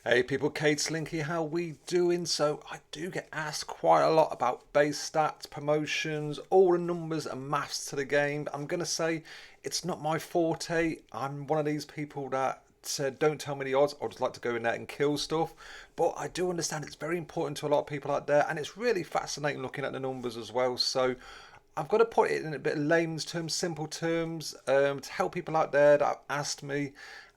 Hey people, Kate Slinky, how we doing? So I do get asked quite a lot about base stats, promotions, all the numbers and maths to the game. I'm going to say it's not my forte. I'm one of these people that don't tell me the odds. I just like to go in there and kill stuff. But I do understand it's very important to a lot of people out there, and it's really fascinating looking at the numbers as well. So I've got to put it in a bit of layman's terms, simple terms, to help people out there that have asked me.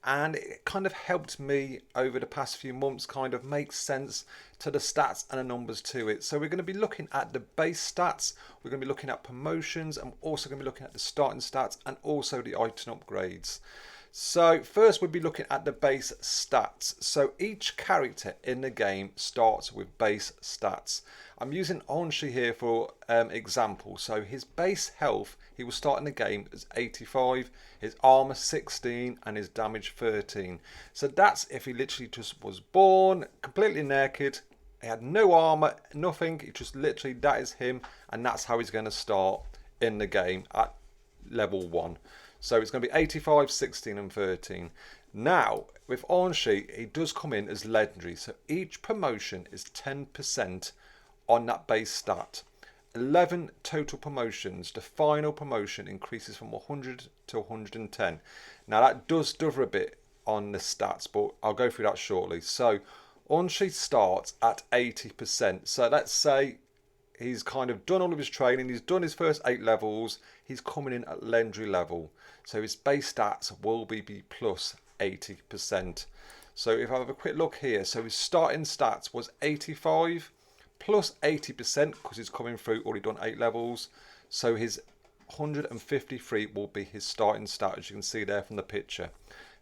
And it kind of helped me over the past few months kind of make sense to the stats and the numbers to it. So we're going to be looking at the base stats, we're going to be looking at promotions, and also going to be looking at the starting stats and also the item upgrades. So first we'll be looking at the base stats. So each character in the game starts with base stats. I'm using Onshi here for example. So his base health, he will start in the game as 85, his armor 16 and his damage 13. So that's if he literally just was born completely naked. He had no armor, nothing. He just literally, that is him, and that's how he's going to start in the game at level 1. So it's going to be 85, 16 and 13. Now, with Onshi, he does come in as legendary. So each promotion is 10% on that base stat. 11 total promotions. The final promotion increases from 100 to 110. Now that does differ a bit on the stats, but I'll go through that shortly. So Onshi starts at 80%. So let's say he's kind of done all of his training, he's done his first 8 levels, he's coming in at legendary level. So his base stats will be plus 80%. So if I have a quick look here, so his starting stats was 85 plus 80% because he's coming through, already done 8 levels. So his 153 will be his starting stat, as you can see there from the picture.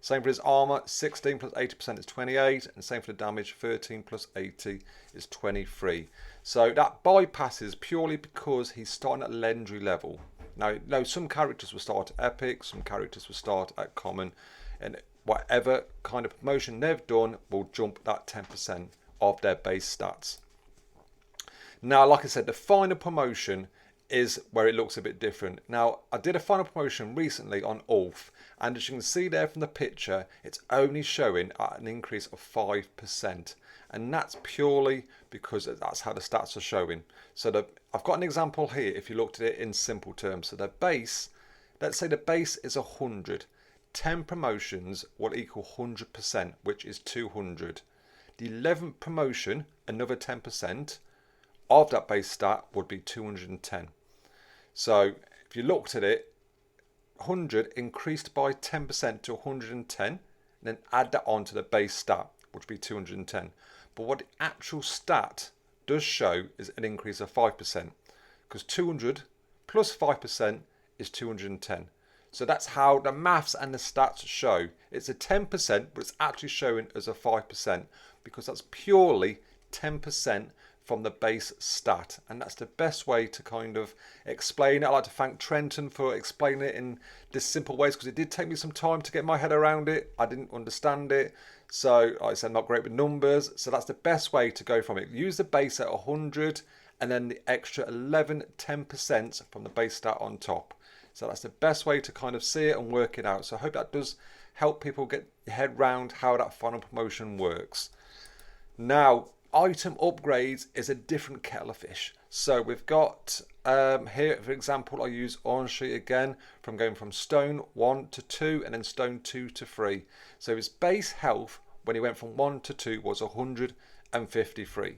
Same for his armor, 16 plus 80% is 28, and same for the damage, 13 plus 80 is 23. So that bypasses purely because he's starting at legendary level. Now, some characters will start at epic, some characters will start at common, and whatever kind of promotion they've done will jump that 10% of their base stats. Now, like I said, the final promotion is where it looks a bit different. Now, I did a final promotion recently on Ulf, and as you can see there from the picture, it's only showing at an increase of 5%. And that's purely because that's how the stats are showing. So I've got an example here if you looked at it in simple terms. So the base, let's say the base is 100. 10 promotions will equal 100%, which is 200. The 11th promotion, another 10%, of that base stat would be 210. So if you looked at it, 100 increased by 10% to 110, and then add that on to the base stat, which would be 210. But what the actual stat does show is an increase of 5%, because 200 plus 5% is 210. So that's how the maths and the stats show. It's a 10%, but it's actually showing as a 5%, because that's purely 10% from the base stat, and that's the best way to kind of explain it. I'd like to thank Trenton for explaining it in this simple ways, because it did take me some time to get my head around it. I didn't understand it, so like I said, I'm not great with numbers, so that's the best way to go from it. Use the base at 100 and then the extra 10% from the base stat on top. So that's the best way to kind of see it and work it out. So I hope that does help people get your head round how that final promotion works. Now, item upgrades is a different kettle of fish. So we've got here, for example, I use Onshi again, from going from stone 1 to 2 and then stone 2 to 3. So his base health when he went from 1 to 2 was 153.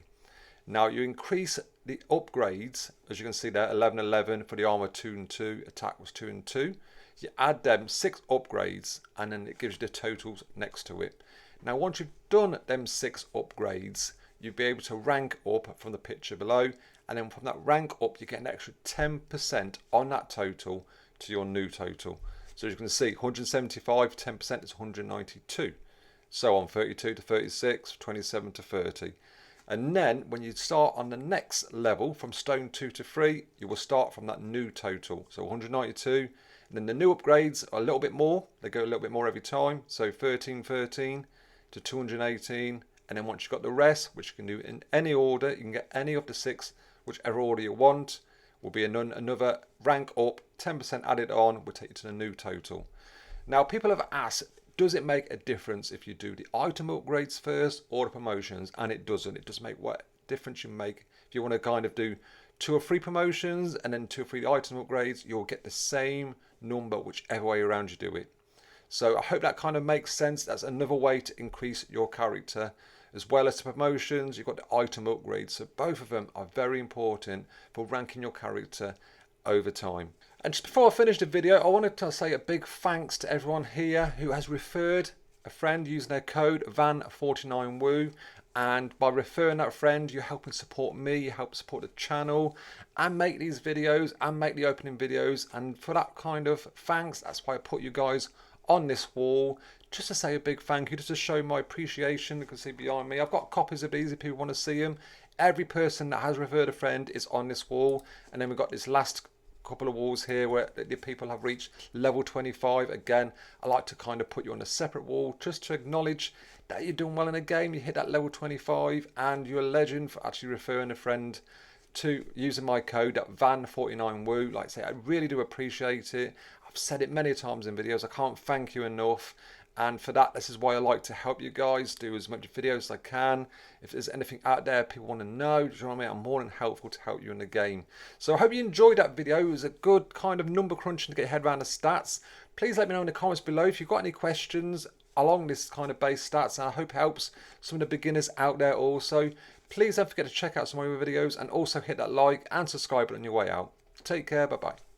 Now you increase the upgrades, as you can see there, 11, 11 for the armor, 2 and 2, attack was 2 and 2. You add them 6 upgrades and then it gives you the totals next to it. Now once you've done them 6 upgrades, you'll be able to rank up from the picture below, and then from that rank up you get an extra 10% on that total to your new total. So as you can see, 175, 10% is 192. So on 32 to 36, 27 to 30. And then when you start on the next level from stone 2 to 3, you will start from that new total. So 192, and then the new upgrades are a little bit more. They go a little bit more every time. So 13, 13 to 218. And then once you've got the rest, which you can do in any order, you can get any of the 6, whichever order you want, will be another rank up, 10% added on, will take you to the new total. Now people have asked, does it make a difference if you do the item upgrades first or the promotions? And it doesn't. It does make what difference you make. If you want to kind of do 2 or 3 promotions and then 2 or 3 item upgrades, you'll get the same number whichever way around you do it. So I hope that kind of makes sense. That's another way to increase your character. As well as the promotions, you've got the item upgrades. So both of them are very important for ranking your character over time. And just before I finish the video, I wanted to say a big thanks to everyone here who has referred a friend using their code VAN49WOO. And by referring that friend, you're helping support me, you help support the channel and make these videos and make the opening videos. And for that kind of thanks, that's why I put you guys on this wall, just to say a big thank you, just to show my appreciation. You can see behind me, I've got copies of these if people want to see them. Every person that has referred a friend is on this wall. And then we've got this last couple of walls here where the people have reached level 25. Again, I like to kind of put you on a separate wall just to acknowledge that you're doing well in a game. You hit that level 25 and you're a legend for actually referring a friend to using my code at VAN49WOO. Like I say, I really do appreciate it. I've said it many times in videos. I can't thank you enough. And for that, this is why I like to help you guys do as much videos as I can. If there's anything out there people want to know, do you know what I mean? I'm more than helpful to help you in the game. So I hope you enjoyed that video. It was a good kind of number crunching to get your head around the stats. Please let me know in the comments below if you've got any questions along this kind of base stats. And I hope it helps some of the beginners out there also. Please don't forget to check out some of my videos and also hit that like and subscribe button on your way out. Take care. Bye-bye.